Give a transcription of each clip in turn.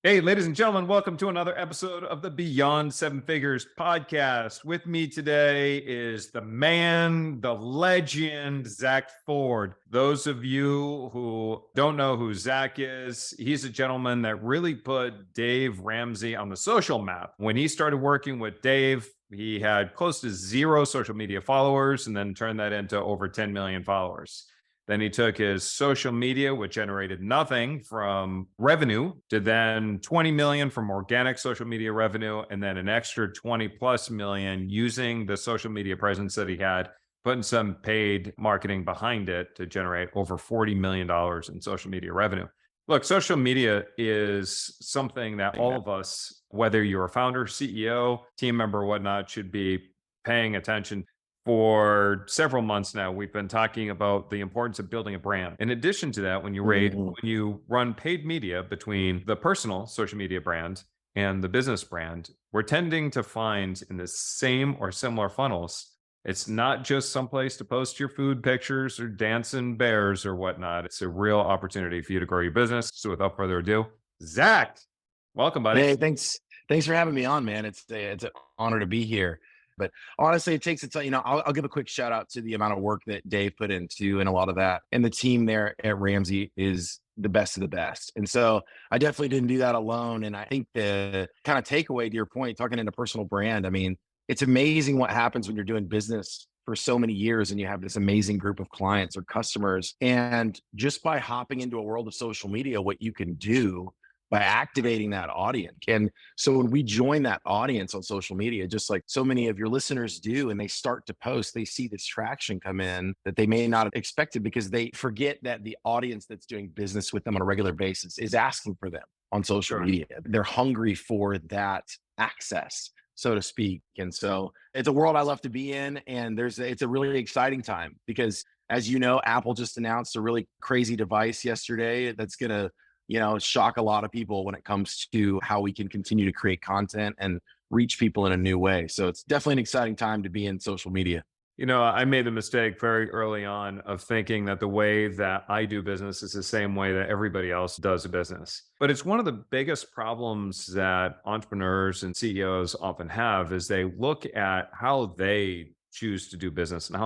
Hey, ladies and gentlemen, welcome to another episode of the Beyond Seven Figures podcast. With me today is the man, the legend, Zach Ford. Those of you who don't know who Zach is, he's a gentleman that really put Dave Ramsey on the social map. When he started working with Dave, he had close to zero social media followers and then turned that into over 10 million followers. Then he took his social media, which generated nothing from revenue, to then 20 million from organic social media revenue, and then an extra 20 plus million using the social media presence that he had, putting some paid marketing behind it to generate over $40 million in social media revenue. Look, social media is something that all of us, whether you're a founder, CEO, team member, whatnot, should be paying attention. For several months now, we've been talking about the importance of building a brand. In addition to that, when you run paid media between the personal social media brand and the business brand, we're tending to find in the same or similar funnels, it's not just someplace to post your food pictures or dancing bears or whatnot. It's a real opportunity for you to grow your business. So without further ado, Zach, welcome, buddy. Hey, thanks for having me on, man. It's an honor to be here. But honestly, it takes I'll give a quick shout out to the amount of work that Dave put into and a lot of that. And the team there at Ramsey is the best of the best. And so I definitely didn't do that alone. And I think the kind of takeaway to your point, talking in a personal brand, I mean, it's amazing what happens when you're doing business for so many years and you have this amazing group of clients or customers. And just by hopping into a world of social media, what you can do by activating that audience. And so when we join that audience on social media, just like so many of your listeners do, and they start to post, they see this traction come in that they may not have expected because they forget that the audience that's doing business with them on a regular basis is asking for them on social media. They're hungry for that access, so to speak. And so it's a world I love to be in. And it's a really exciting time because, as you know, Apple just announced a really crazy device yesterday that's going to shock a lot of people when it comes to how we can continue to create content and reach people in a new way. So it's definitely an exciting time to be in social media. You know, I made the mistake very early on of thinking that the way that I do business is the same way that everybody else does business. But it's one of the biggest problems that entrepreneurs and CEOs often have is they look at how they choose to do business and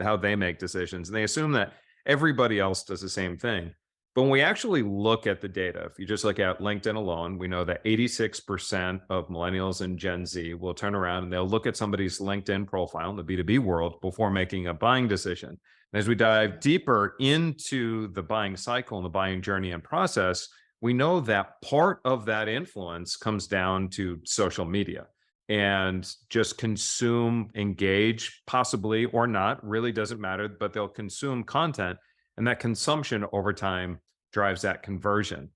how they make decisions. And they assume that everybody else does the same thing. But when we actually look at the data, if you just look at LinkedIn alone, we know that 86% of millennials and Gen Z will turn around and they'll look at somebody's LinkedIn profile in the B2B world before making a buying decision. And as we dive deeper into the buying cycle and the buying journey and process, we know that part of that influence comes down to social media and just consume, engage, possibly or not, really doesn't matter, but they'll consume content. And that consumption over time drives that conversion.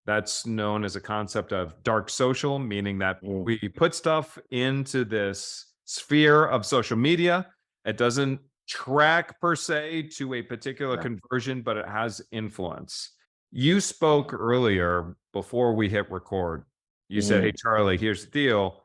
That's known as a concept of dark social, meaning that we put stuff into this sphere of social media. It doesn't track per se to a particular conversion, but it has influence. You spoke earlier before we hit record. You said, "Hey, Charlie, here's the deal.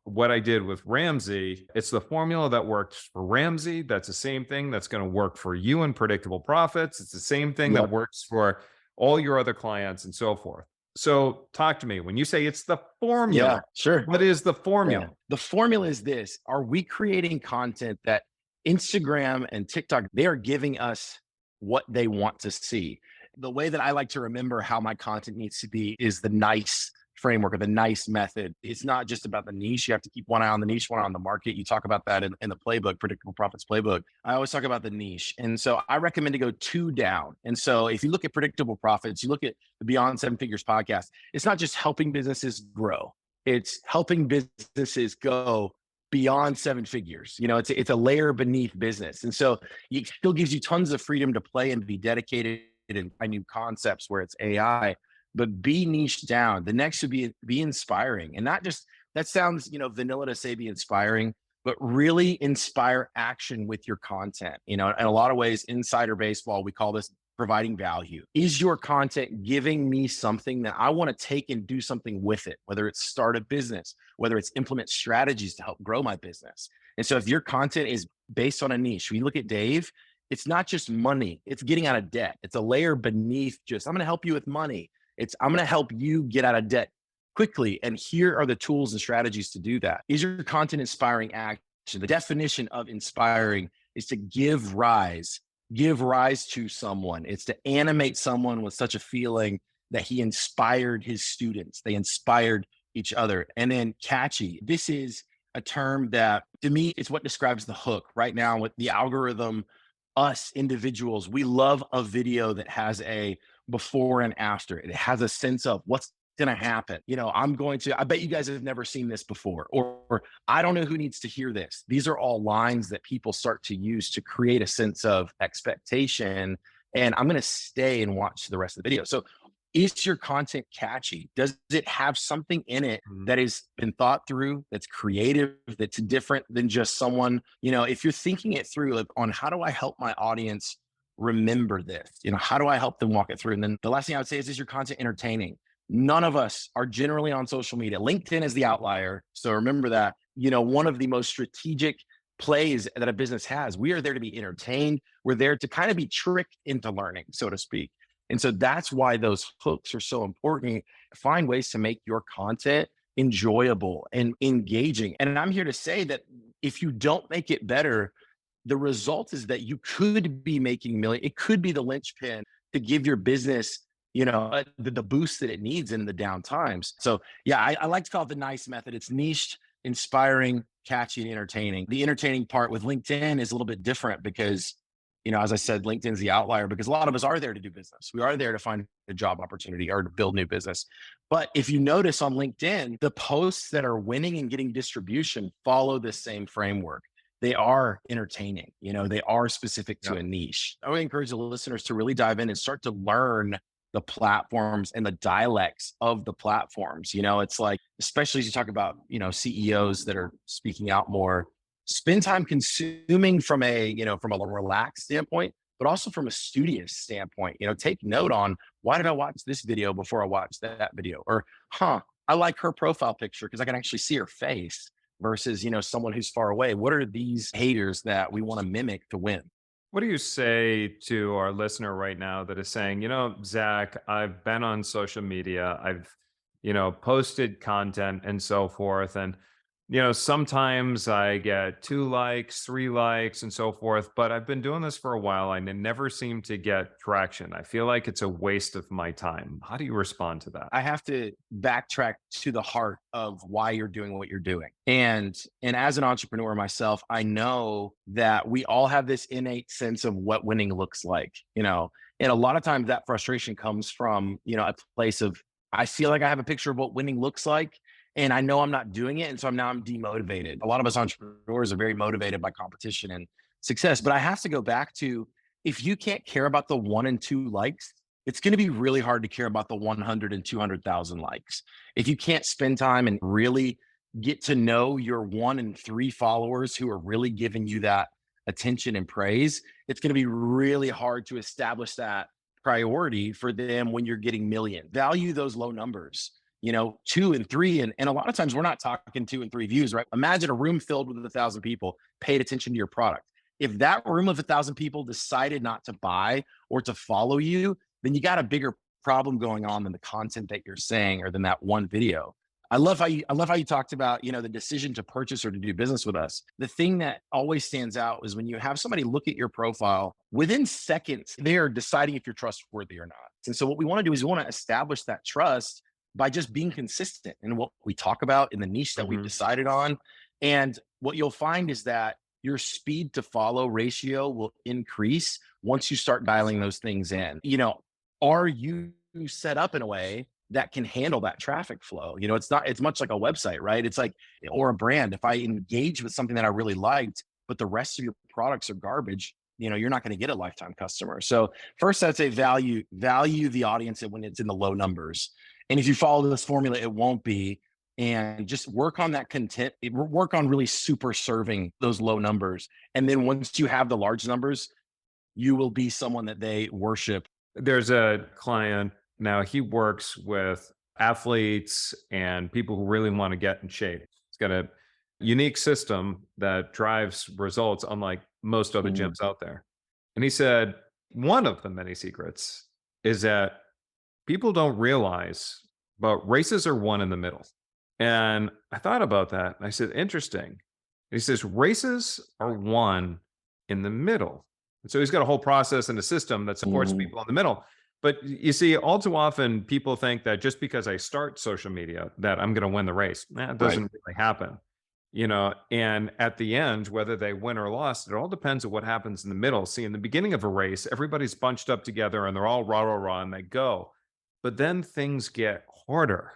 What I did with Ramsey, it's the formula that works for Ramsey. That's the same thing that's going to work for you in predictable profits. It's the same thing that works for all your other clients and so forth." So talk to me. When you say it's the formula, Yeah, sure. what is the formula? The formula is this. Are we creating content that Instagram and TikTok, they are giving us what they want to see? The way that I like to remember how my content needs to be is the NICE framework or the NICE method. It's not just about the niche. You have to keep one eye on the niche, one eye on the market. You talk about that in the playbook, Predictable Profits Playbook. I always talk about the niche. And so I recommend to go two down. And so if you look at Predictable Profits, you look at the Beyond Seven Figures podcast, it's not just helping businesses grow. It's helping businesses go beyond seven figures. It's a layer beneath business. And so it still gives you tons of freedom to play and be dedicated and find new concepts where it's AI, but be niched down. The next should be inspiring, and not just, that sounds, vanilla to say be inspiring, but really inspire action with your content. In a lot of ways, insider baseball, we call this providing value. Is your content giving me something that I want to take and do something with it? Whether it's start a business, whether it's implement strategies to help grow my business. And so if your content is based on a niche, we look at Dave, it's not just money, it's getting out of debt. It's a layer beneath just, I'm going to help you with money. It's, I'm going to help you get out of debt quickly. And here are the tools and strategies to do that. Is your content inspiring action? The definition of inspiring is to give rise to someone. It's to animate someone with such a feeling that he inspired his students, they inspired each other. And then catchy. This is a term that to me is what describes the hook right now with the algorithm. Us individuals, we love a video that has a before and after. It has a sense of what's going to happen. I bet you guys have never seen this before, or I don't know who needs to hear this. These are all lines that people start to use to create a sense of expectation. And I'm going to stay and watch the rest of the video. So is your content catchy? Does it have something in it Mhm. that has been thought through, that's creative, that's different than just someone, if you're thinking it through like, on how do I help my audience remember this? How do I help them walk it through? And then the last thing I would say is your content entertaining? None of us are generally on social media. LinkedIn is the outlier. So remember that, one of the most strategic plays that a business has. We are there to be entertained. We're there to kind of be tricked into learning, so to speak. And so that's why those hooks are so important. Find ways to make your content enjoyable and engaging. And I'm here to say that if you don't make it better, the result is that you could be making million. It could be the linchpin to give your business, the boost that it needs in the down times. So yeah, I like to call it the nice method. It's niched, inspiring, catchy, and entertaining. The entertaining part with LinkedIn is a little bit different because, as I said, LinkedIn's the outlier because a lot of us are there to do business. We are there to find a job opportunity or to build new business. But if you notice on LinkedIn, the posts that are winning and getting distribution follow the same framework. They are entertaining, they are specific to Yeah. a niche. I would encourage the listeners to really dive in and start to learn the platforms and the dialects of the platforms. It's like, especially as you talk about, CEOs that are speaking out more, spend time consuming from a relaxed standpoint, but also from a studious standpoint. Take note on, why did I watch this video before I watched that video? Or, I like her profile picture because I can actually see her face versus, someone who's far away. What are these haters that we want to mimic to win? What do you say to our listener right now that is saying, Zach, I've been on social media, I've, posted content and so forth. And, sometimes I get 2 likes, 3 likes, and so forth, but I've been doing this for a while and it never seem to get traction. I feel like it's a waste of my time. How do you respond to that? I have to backtrack to the heart of why you're doing what you're doing. And as an entrepreneur myself, I know that we all have this innate sense of what winning looks like, And a lot of times that frustration comes from, a place of, I feel like I have a picture of what winning looks like and I know I'm not doing it, and so I'm demotivated. A lot of us entrepreneurs are very motivated by competition and success, but I have to go back to, if you can't care about the 1 and 2 likes, it's going to be really hard to care about the 100 and 200,000 likes. If you can't spend time and really get to know your 1 and 3 followers who are really giving you that attention and praise, it's going to be really hard to establish that priority for them when you're getting millions. Value those low numbers, 2 and 3. And a lot of times we're not talking 2 and 3 views, right? Imagine a room filled with 1,000 people paid attention to your product. If that room of 1,000 people decided not to buy or to follow you, then you got a bigger problem going on than the content that you're saying or than that one video. I love how you talked about, the decision to purchase or to do business with us. The thing that always stands out is when you have somebody look at your profile, within seconds, they are deciding if you're trustworthy or not. And so what we want to do is we want to establish that trust by just being consistent in what we talk about in the niche that we've Mhm. decided on. And what you'll find is that your speed to follow ratio will increase once you start dialing those things in. Are you set up in a way that can handle that traffic flow? It's much like a website, right? It's like, or a brand. If I engage with something that I really liked, but the rest of your products are garbage, you're not going to get a lifetime customer. So first, I'd say value the audience when it's in the low numbers. And if you follow this formula, it won't be. And just work on that content, work on really super serving those low numbers. And then once you have the large numbers, you will be someone that they worship. There's a client now, he works with athletes and people who really want to get in shape. He's got a unique system that drives results unlike most other Mm, gyms out there. And he said one of the many secrets is that people don't realize, but races are won in the middle. And I thought about that. And I said, interesting. He says, races are won in the middle. And so he's got a whole process and a system that supports Mhm. people in the middle. But you see, all too often, people think that just because I start social media, that I'm going to win the race. That Right. doesn't really happen. And at the end, whether they win or lost, it all depends on what happens in the middle. See, in the beginning of a race, everybody's bunched up together and they're all rah, rah, rah, and they go. But then things get harder.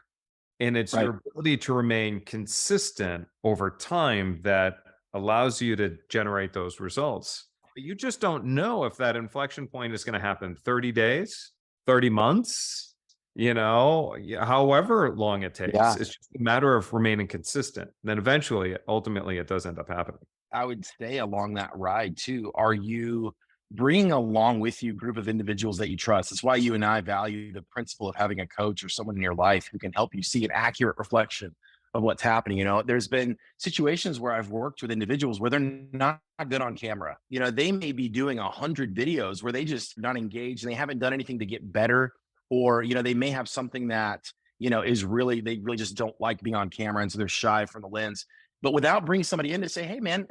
And it's Right. your ability to remain consistent over time that allows you to generate those results. You just don't know if that inflection point is going to happen 30 days, 30 months, however long it takes. Yeah. It's just a matter of remaining consistent. Then eventually, ultimately, it does end up happening. I would say along that ride too, are you bringing along with you a group of individuals that you trust? That's why you and I value the principle of having a coach or someone in your life who can help you see an accurate reflection of what's happening. There's been situations where I've worked with individuals where they're not good on camera. They may be doing 100 videos where they just not engaged and they haven't done anything to get better, or they may have something that is really, they really just don't like being on camera, and so they're shy from the lens. But without bringing somebody in to say, hey, man,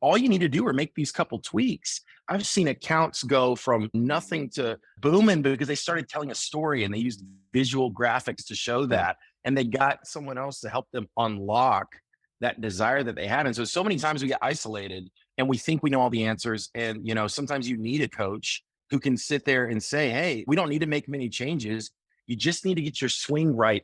all you need to do are make these couple tweaks. I've seen accounts go from nothing to booming because they started telling a story and they used visual graphics to show Yeah. that. And they got someone else to help them unlock that desire that they had. And so many times we get isolated and we think we know all the answers. And, sometimes you need a coach who can sit there and say, hey, we don't need to make many changes. You just need to get your swing right.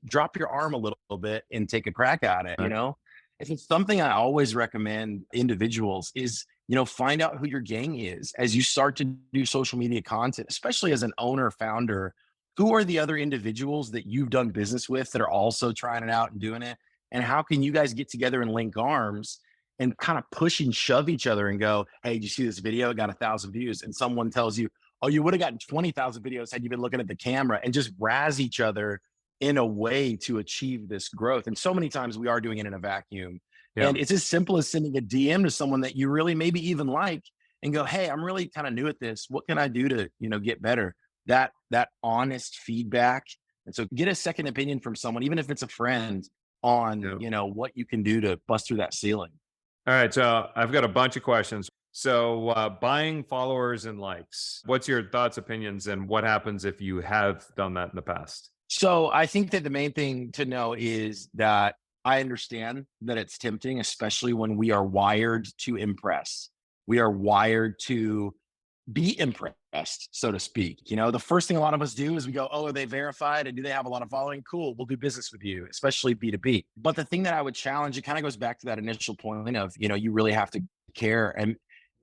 Drop your arm a little bit and take a crack at it, Right. If it's something I always recommend individuals is, find out who your gang is as you start to do social media content, especially as an owner, founder. Who are the other individuals that you've done business with that are also trying it out and doing it? And how can you guys get together and link arms and kind of push and shove each other and go, hey, did you see this video? It got 1,000 views. And someone tells you, oh, you would have gotten 20,000 videos had you been looking at the camera, and just razz each other in a way to achieve this growth. And so many times we are doing it in a vacuum. Yeah. And it's as simple as sending a DM to someone that you really maybe even like and go, hey, I'm really kind of new at this. What can I do to, get better? That honest feedback. And so get a second opinion from someone, even if it's a friend, on, Yeah. what you can do to bust through that ceiling. All right. So I've got a bunch of questions. So, buying followers and likes, what's your thoughts, opinions, and what happens if you have done that in the past? So I think that the main thing to know is that I understand that it's tempting, especially when we are wired to impress. We are wired to be impressed, so to speak. The first thing a lot of us do is we go, oh, are they verified? And do they have a lot of following? Cool. We'll do business with you, especially B2B. But the thing that I would challenge, it kind of goes back to that initial point of, you really have to care and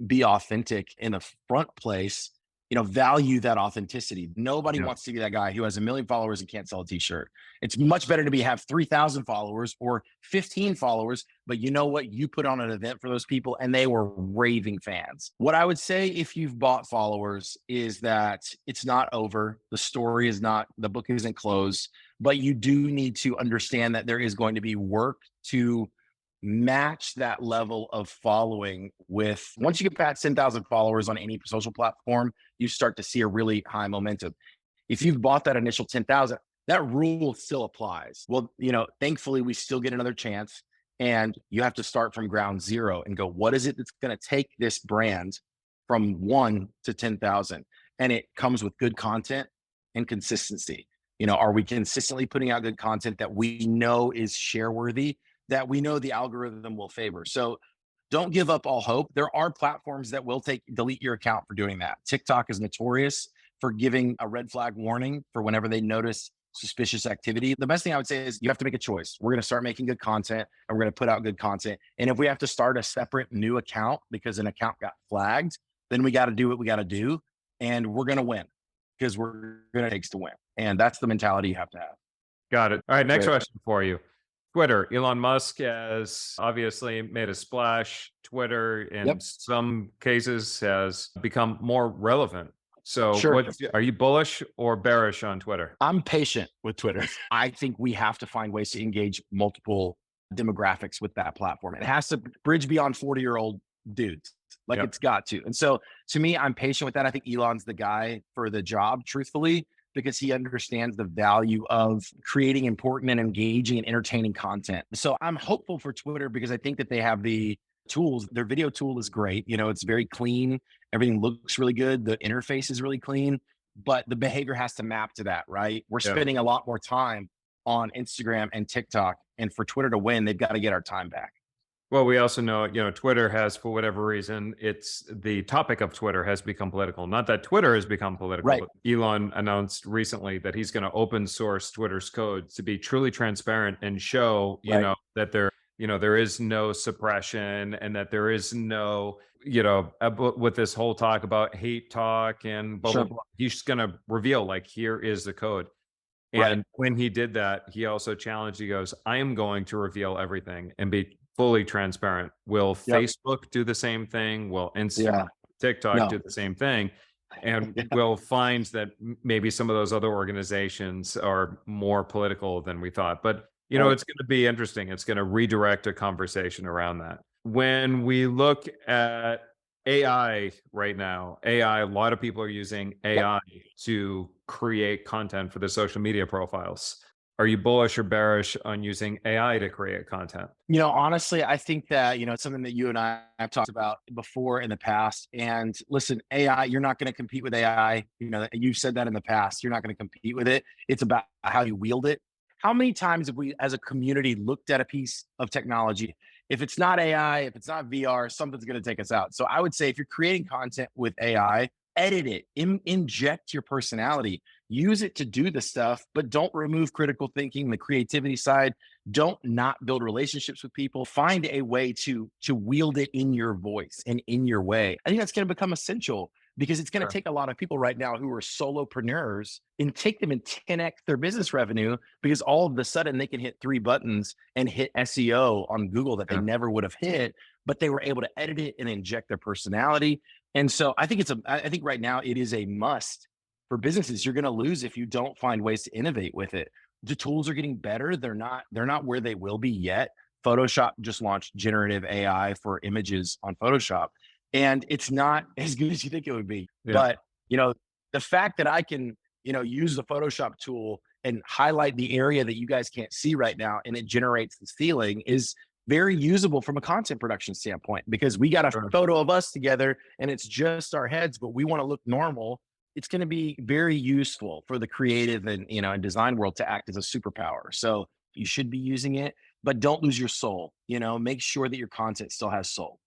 be authentic in the front place, value that authenticity. Nobody Yeah. wants to be that guy who has 1 million followers and can't sell a t-shirt. It's much better to have 3,000 followers or 15 followers, but you know what? You put on an event for those people and they were raving fans. What I would say if you've bought followers is that it's not over. The story is not, the book isn't closed, but you do need to understand that there is going to be work to match that level of following with. Once you get past 10,000 followers on any social platform, you start to see a really high momentum. If you've bought that initial 10,000, that rule still applies. Well, thankfully we still get another chance, and you have to start from ground zero and go, what is it that's going to take this brand from 1 to 10,000? And it comes with good content and consistency. Are we consistently putting out good content that we know is share worthy, that we know the algorithm will favor? So don't give up all hope. There are platforms that will delete your account for doing that. TikTok is notorious for giving a red flag warning for whenever they notice suspicious activity. The best thing I would say is you have to make a choice. We're going to start making good content and we're going to put out good content. And if we have to start a separate new account because an account got flagged, then we got to do what we got to do. And we're going to win because we're going to take to win. And that's the mentality you have to have. Got it. All right. Next Great. question for you. Twitter. Elon Musk has obviously made a splash. Twitter, in Yep. some cases, has become more relevant. So, Sure. are you bullish or bearish on Twitter? I'm patient with Twitter. I think we have to find ways to engage multiple demographics with that platform. It has to bridge beyond 40-year-old dudes. Yep. It's got to. And so to me, I'm patient with that. I think Elon's the guy for the job, truthfully. because he understands the value of creating important and engaging and entertaining content. So I'm hopeful for Twitter because I think that they have the tools. Their video tool is great. It's very clean. Everything looks really good. The interface is really clean, but the behavior has to map to that, right? We're Yeah. spending a lot more time on Instagram and TikTok. And for Twitter to win, they've got to get our time back. Well, we also know, Twitter has, for whatever reason, it's the topic of Twitter has become political. Not that Twitter has become political, Right. but Elon announced recently that he's going to open source Twitter's code to be truly transparent and show, Right. there is no suppression and that there is no, with this whole talk about hate talk and blah, blah, Sure. blah. He's going to reveal, like, here is the code. Right. And when he did that, he also challenged, he goes, I am going to reveal everything and be fully transparent. Will Yep. Facebook do the same thing? Will Instagram, Yeah. TikTok No. do the same thing? And Yeah. we'll find that maybe some of those other organizations are more political than we thought. But, Right. it's going to be interesting. It's going to redirect a conversation around that. When we look at AI right now, a lot of people are using Yep. AI to create content for the social media profiles. Are you bullish or bearish on using AI to create content? Honestly, I think that, it's something that you and I have talked about before in the past. And listen, AI, you're not going to compete with AI. You've said that in the past. You're not going to compete with it. It's about how you wield it. How many times have we as a community looked at a piece of technology? If it's not AI, if it's not VR, something's going to take us out. So I would say if you're creating content with AI, edit it, inject your personality, use it to do the stuff, but don't remove critical thinking, the creativity side. Don't not build relationships with people. Find a way to wield it in your voice and in your way. I think that's going to become essential because it's going to Sure. take a lot of people right now who are solopreneurs and take them and 10x their business revenue because all of a sudden they can hit three buttons and hit SEO on Google that they Yeah. never would have hit, but they were able to edit it and inject their personality. And so I think right now it is a must for businesses. You're going to lose if you don't find ways to innovate with it. The tools are getting better. They're not where they will be yet. Photoshop just launched generative AI for images on Photoshop, and it's not as good as you think it would be. Yeah. But the fact that I can use the Photoshop tool and highlight the area that you guys can't see right now, and it generates this feeling is very usable from a content production standpoint because we got a Sure. photo of us together and it's just our heads, but we want to look normal. It's going to be very useful for the creative and design world to act as a superpower. So you should be using it, but don't lose your soul. Make sure that your content still has soul.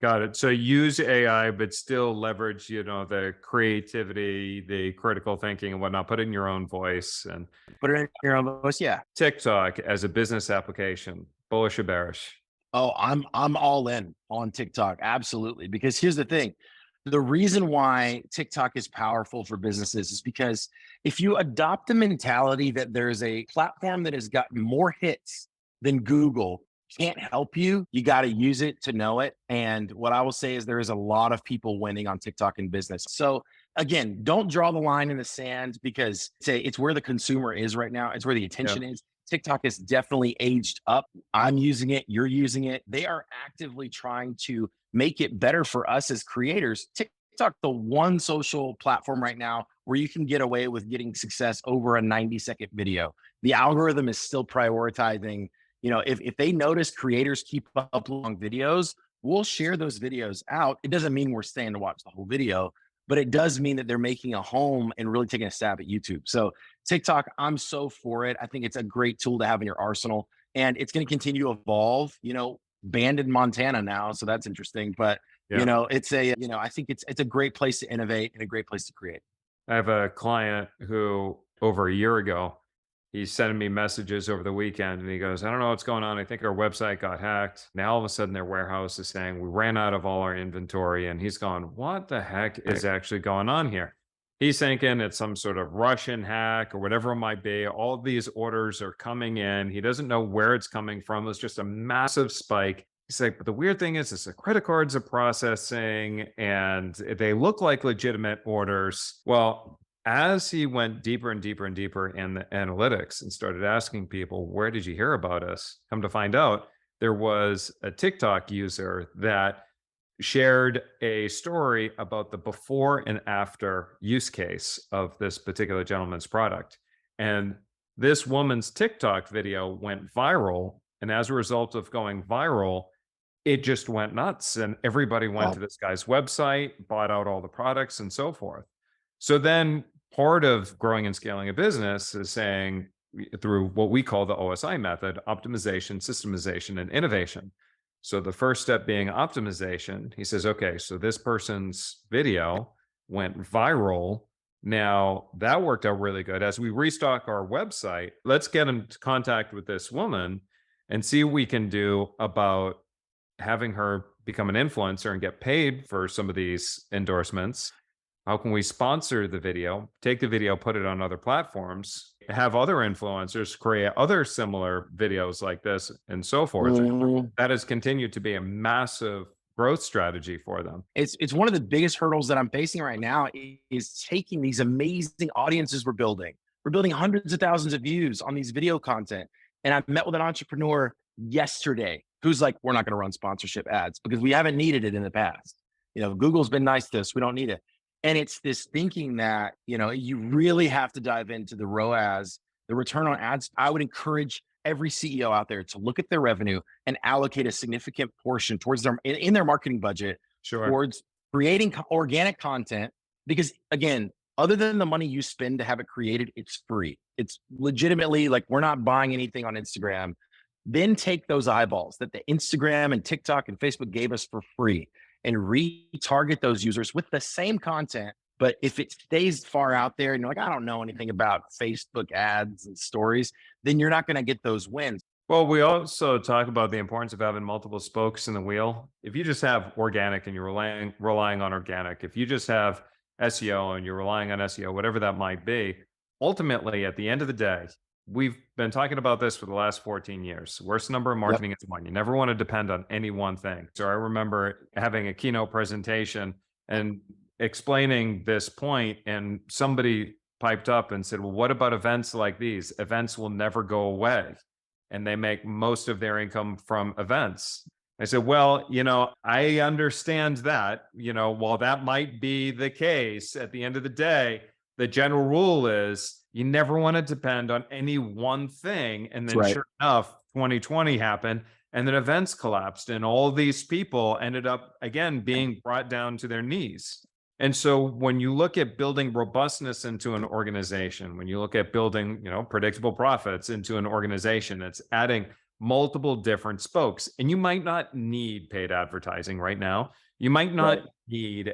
Got it. So use AI, but still leverage, the creativity, the critical thinking and whatnot. Put it in your own voice. And Put it in your own voice. Yeah. TikTok as a business application, bullish or bearish? Oh, I'm all in on TikTok. Absolutely. Because here's the thing. The reason why TikTok is powerful for businesses is because if you adopt the mentality that there's a platform that has gotten more hits than Google can't help you, you got to use it to know it. And what I will say is there is a lot of people winning on TikTok in business. So again, don't draw the line in the sand because it's where the consumer is right now. It's where the Yeah. attention is. TikTok is definitely aged up. I'm using it. You're using it. They are actively trying to make it better for us as creators. TikTok, the one social platform right now where you can get away with getting success over a 90-second video. The algorithm is still prioritizing, if they notice creators keep uploading videos, we'll share those videos out. It doesn't mean we're staying to watch the whole video, but it does mean that they're making a home and really taking a stab at YouTube. So TikTok, I'm so for it. I think it's a great tool to have in your arsenal, and it's going to continue to evolve. Banned in Montana now, so that's interesting. But Yeah. I think it's a great place to innovate and a great place to create. I have a client who over a year ago, he's sending me messages over the weekend and he goes, I don't know what's going on. I think our website got hacked. Now all of a sudden their warehouse is saying we ran out of all our inventory. And he's going, what the heck is actually going on here? He's thinking it's some sort of Russian hack or whatever it might be. All of these orders are coming in. He doesn't know where it's coming from. It's just a massive spike. He's like, but the weird thing is the credit cards are processing and they look like legitimate orders. Well, as he went deeper and deeper and deeper in the analytics and started asking people, where did you hear about us? Come to find out, there was a TikTok user that shared a story about the before and after use case of this particular gentleman's product. And this woman's TikTok video went viral. And as a result of going viral, it just went nuts. And everybody went to Wow. this guy's website, bought out all the products, and so forth. So then part of growing and scaling a business is saying through what we call the OSI method: optimization, systemization, and innovation. So the first step being optimization. He says, okay, so this person's video went viral. Now that worked out really good. As we restock our website, let's get in contact with this woman and see what we can do about having her become an influencer and get paid for some of these endorsements. How can we sponsor the video, take the video, put it on other platforms, have other influencers create other similar videos like this, and so forth? Mhm. That has continued to be a massive growth strategy for them. It's one of the biggest hurdles that I'm facing right now is taking these amazing audiences we're building. We're building hundreds of thousands of views on these video content. And I met with an entrepreneur yesterday who's like, we're not going to run sponsorship ads because we haven't needed it in the past. Google's been nice to us. We don't need it. And it's this thinking that, you really have to dive into the ROAS, the return on ads. I would encourage every CEO out there to look at their revenue and allocate a significant portion towards their in their marketing budget Sure. towards creating organic content. Because again, other than the money you spend to have it created, it's free. It's legitimately like we're not buying anything on Instagram. Then take those eyeballs that the Instagram and TikTok and Facebook gave us for free and retarget those users with the same content. But if it stays far out there and you're like, I don't know anything about Facebook ads and stories, then you're not going to get those wins. Well, we also talk about the importance of having multiple spokes in the wheel. If you just have organic and you're relying on organic, if you just have SEO and you're relying on SEO, whatever that might be, ultimately at the end of the day, we've been talking about this for the last 14 years. Worst number of Yep. marketing is one. You never want to depend on any one thing. So I remember having a keynote presentation and explaining this point, and somebody piped up and said, well, what about events like these? Events will never go away, and they make most of their income from events. I said, well, I understand that, while that might be the case, at the end of the day, the general rule is you never want to depend on any one thing. And That's then right. sure enough, 2020 happened, and then events collapsed, and all these people ended up again being brought down to their knees. And so when you look at building robustness into an organization, when you look at building, predictable profits into an organization, it's adding multiple different spokes. And you might not need paid advertising right now. You might not Right. need,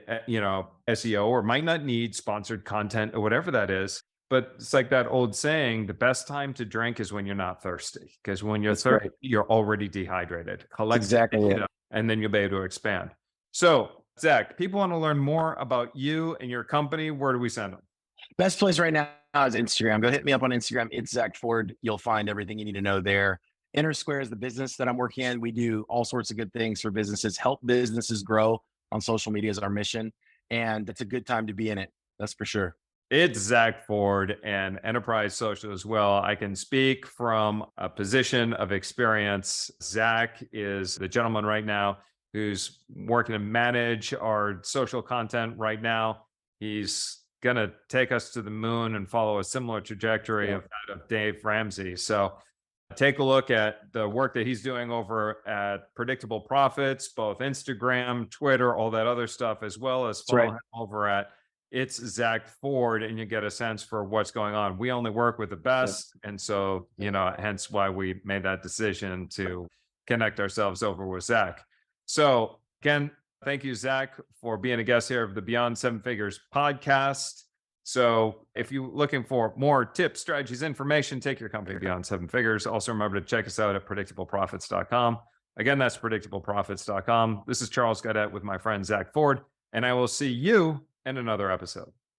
SEO, or might not need sponsored content or whatever that is. But it's like that old saying, the best time to drink is when you're not thirsty. Because when you're That's thirsty, right. you're already dehydrated. That's Collect the exactly it. data, and then you'll be able to expand. So, Zach, people want to learn more about you and your company. Where do we send them? Best place right now is Instagram. Go hit me up on Instagram. It's Zach Ford. You'll find everything you need to know there. Inner Square is the business that I'm working in. We do all sorts of good things for businesses, help businesses grow on social media is our mission. And it's a good time to be in it. That's for sure. It's Zach Ford and Enterprise Social as well. I can speak from a position of experience. Zach is the gentleman right now who's working to manage our social content right now. He's going to take us to the moon and follow a similar trajectory Yeah. of that of Dave Ramsey. So take a look at the work that he's doing over at Predictable Profits, both Instagram, Twitter, all that other stuff, as well as That's follow right. him over at It's Zach Ford, and you get a sense for what's going on. We only work with the Yeah. best. And so, hence why we made that decision to connect ourselves over with Zach. So, again, thank you, Zach, for being a guest here of the Beyond Seven Figures podcast. So if you're looking for more tips, strategies, information, take your company beyond seven figures. Also remember to check us out at predictableprofits.com. Again, that's predictableprofits.com. This is Charles Gaudette with my friend Zach Ford, and I will see you in another episode.